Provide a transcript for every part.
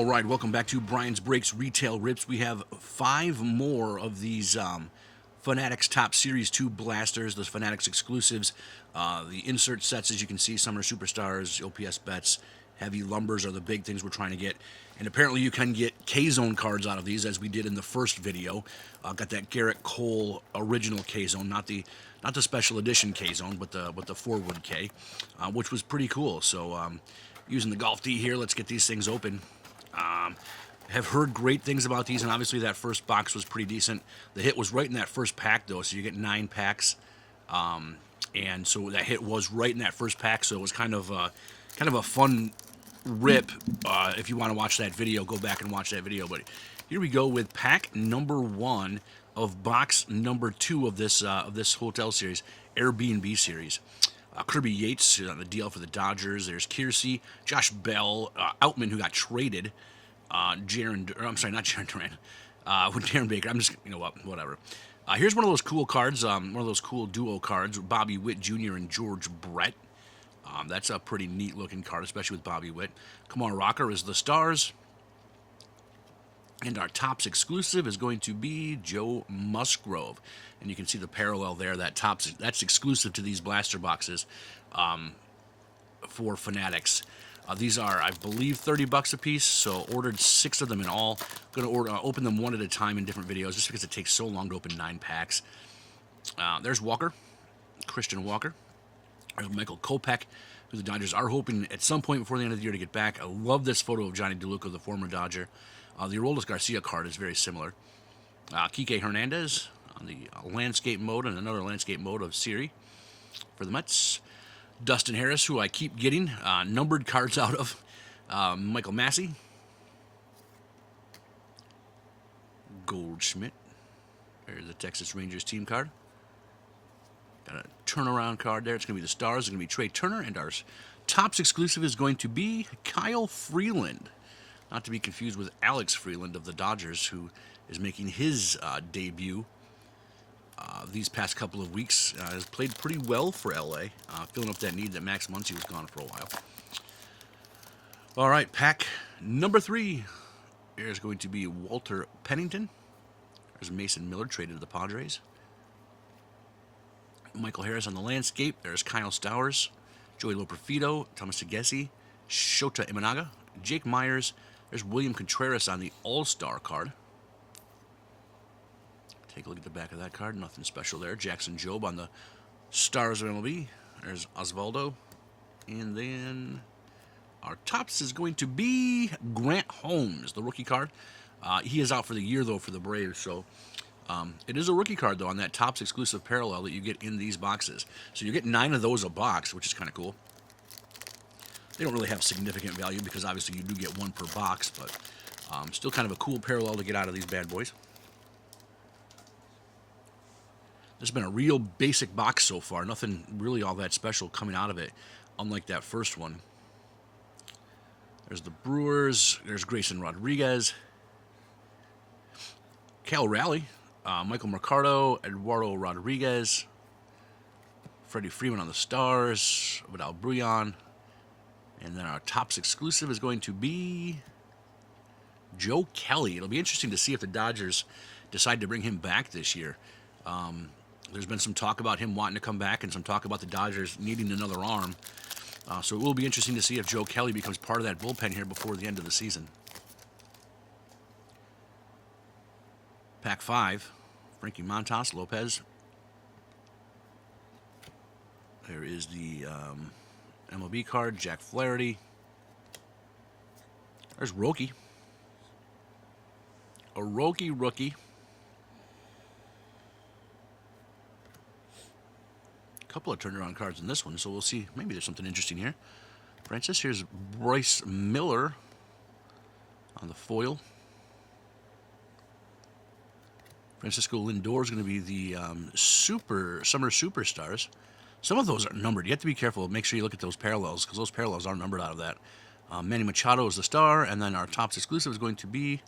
All right, welcome back to Brian's Breaks Retail Rips. We have 5 more of these Fanatics Top Series 2 blasters, those Fanatics exclusives. The insert sets, as you can see, some are superstars, OPS bets, heavy lumbers are the big things we're trying to get. And apparently you can get K-Zone cards out of these, as we did in the first video. Got that Garrett Cole original K-Zone, not the special edition K-Zone, but the forward K, which was pretty cool. So using the golf tee here, let's get these things open. Have heard great things about these, and obviously that first box was pretty decent. The hit was right in that first pack, though, so you get 9 packs, and so that hit was right in that first pack. So it was kind of a fun rip. If you want to watch that video, go back and watch that video. But here we go with pack number 1 of box number 2 of this hotel series, Airbnb series. Kirby Yates on the DL for the Dodgers. There's Kiersey, Josh Bell, Outman, who got traded. I'm sorry, not Jaron Duran. With Darren Baker. I'm just, you know what, whatever. Here's one of those cool cards, one of those cool duo cards, Bobby Witt Jr. and George Brett. That's a pretty neat looking card, especially with Bobby Witt. Kumar Rocker is the Stars. And our Topps exclusive is going to be Joe Musgrove. And you can see the parallel there. That's exclusive to these blaster boxes for Fanatics. These are, I believe, $30 a piece, so ordered 6 of them in all. I'm going to open them one at a time in different videos, just because it takes so long to open 9 packs. There's Walker, Christian Walker. Michael Kopech, who the Dodgers are hoping at some point before the end of the year to get back. I love this photo of Johnny DeLuca, the former Dodger. The Aroldis Garcia card is very similar. Kike Hernandez on the landscape mode, and another landscape mode of Siri for the Mets. Dustin Harris, who I keep getting numbered cards out of. Michael Massey. Goldschmidt. There's the Texas Rangers team card. Got a turnaround card there. It's going to be the Stars. It's going to be Trey Turner. And our Topps exclusive is going to be Kyle Freeland. Not to be confused with Alex Freeland of the Dodgers, who is making his debut these past couple of weeks. Has played pretty well for LA, filling up that need that Max Muncy was gone for a while. All right, pack number 3. There's going to be Walter Pennington. There's Mason Miller, traded to the Padres. Michael Harris on the landscape. There's Kyle Stowers, Joey Loperfido, Thomas Segesi, Shota Imanaga, Jake Myers. There's William Contreras on the All-Star card. Take a look at the back of that card. Nothing special there. Jackson Jobe on the Stars of MLB. There's Osvaldo. And then our Topps is going to be Grant Holmes, the rookie card. He is out for the year, though, for the Braves. So it is a rookie card, though, on that Topps exclusive parallel that you get in these boxes. So you get 9 of those a box, which is kind of cool. They don't really have significant value because obviously you do get 1 per box, but still kind of a cool parallel to get out of these bad boys. This has been a real basic box so far. Nothing really all that special coming out of it, unlike that first one. There's the Brewers. There's Grayson Rodriguez. Cal Raleigh. Michael Mercado. Eduardo Rodriguez. Freddie Freeman on the Stars. Vidal Brujan. And then our Topps exclusive is going to be Joe Kelly. It'll be interesting to see if the Dodgers decide to bring him back this year. There's been some talk about him wanting to come back and some talk about the Dodgers needing another arm. So it will be interesting to see if Joe Kelly becomes part of that bullpen here before the end of the season. Pack 5, Frankie Montas, Lopez. There is the MLB card, Jack Flaherty. There's Roki. A Roki rookie. A couple of turnaround cards in this one, so we'll see. Maybe there's something interesting here. Francis, here's Bryce Miller on the foil. Francisco Lindor is going to be the Summer Superstars. Some of those are numbered. You have to be careful. Make sure you look at those parallels, because those parallels are numbered out of that. Manny Machado is the star, and then our Topps exclusive is going to be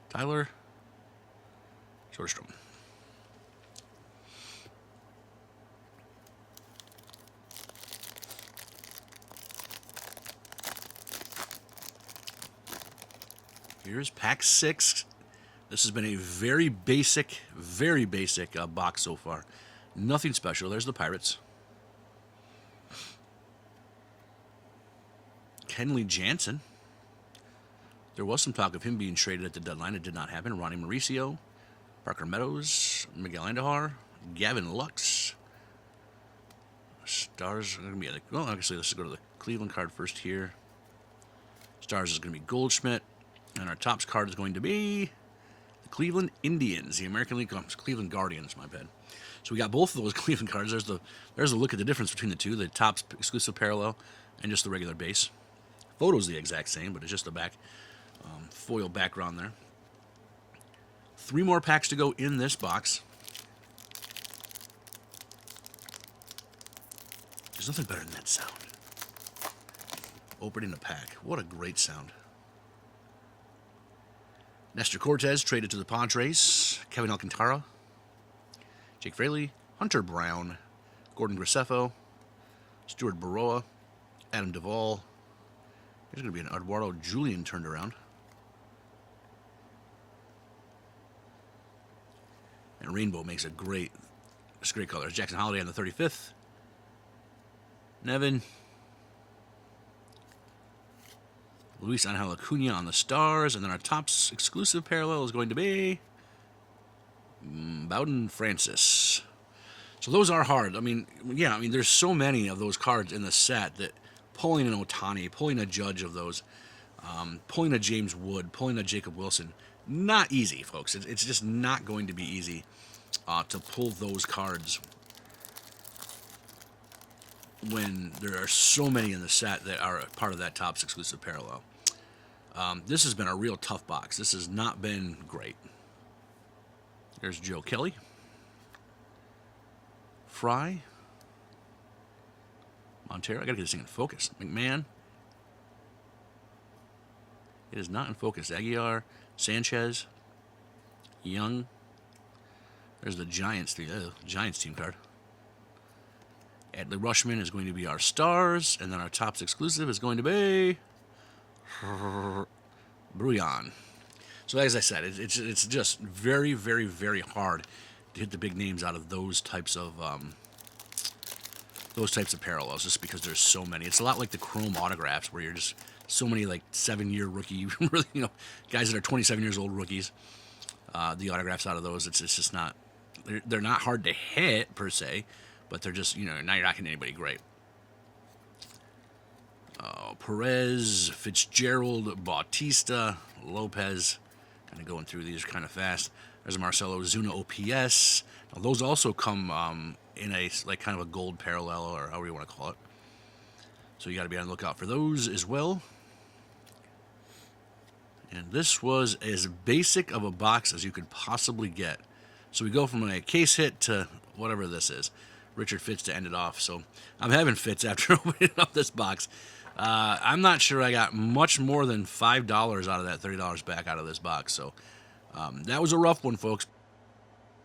Tyler Soderstrom. Here's pack 6. This has been a very basic box so far. Nothing special. There's the Pirates. Kenley Jansen. There was some talk of him being traded at the deadline. It did not happen. Ronnie Mauricio, Parker Meadows, Miguel Andujar, Gavin Lux. Stars are going to be, well, actually, let's go to the Cleveland card first here. Stars is going to be Goldschmidt. And our tops card is going to be the Cleveland Indians, the American League, Cleveland Guardians, my bad. So we got both of those Cleveland cards. There's a look at the difference between the two, the tops exclusive parallel and just the regular base. Photo's the exact same, but it's just the back foil background there. 3 more packs to go in this box. There's nothing better than that sound. Opening a pack. What a great sound. Nestor Cortez traded to the Padres. Kevin Alcantara. Jake Fraley. Hunter Brown. Gordon Graceffo. Stuart Baroa. Adam Duvall. There's going to be an Eduardo Julian turned around. And rainbow makes it's a great color. Jackson Holiday on the 35th. Nevin. Luis Angel Acuna on the Stars. And then our tops exclusive parallel is going to be Bowden Francis. So those are hard. I mean, yeah, there's so many of those cards in the set that pulling an Ohtani, pulling a Judge of those, pulling a James Wood, pulling a Jacob Wilson, not easy, folks. It's just not going to be easy to pull those cards when there are so many in the set that are part of that Topps exclusive parallel. This has been a real tough box. This has not been great. There's Joe Kelly. Fry. Montero. I gotta get this thing in focus. McMahon. It is not in focus. Aguilar. Sanchez. Young. There's the Giants team card. Adley Rushman is going to be our Stars, and then our Topps exclusive is going to be Brouillon. So as I said, it's just very, very, very hard to hit the big names out of those types of parallels, just because there's so many. It's a lot like the Chrome autographs, where you're just so many like 7-year rookie, really, guys that are 27 years old rookies. The autographs out of those, it's just not. They're not hard to hit per se, but they're just now you're not getting anybody great. Perez, Fitzgerald, Bautista, Lopez. Kind of going through these kind of fast. There's a Marcelo Zuna OPS. Now those also come in a kind of a gold parallel, or however you want to call it. So you got to be on the lookout for those as well. And this was as basic of a box as you could possibly get. So we go from a case hit to whatever this is. Richard Fitz to end it off. So I'm having fits after opening up this box. I'm not sure I got much more than $5 out of that $30 back out of this box. So that was a rough one, folks.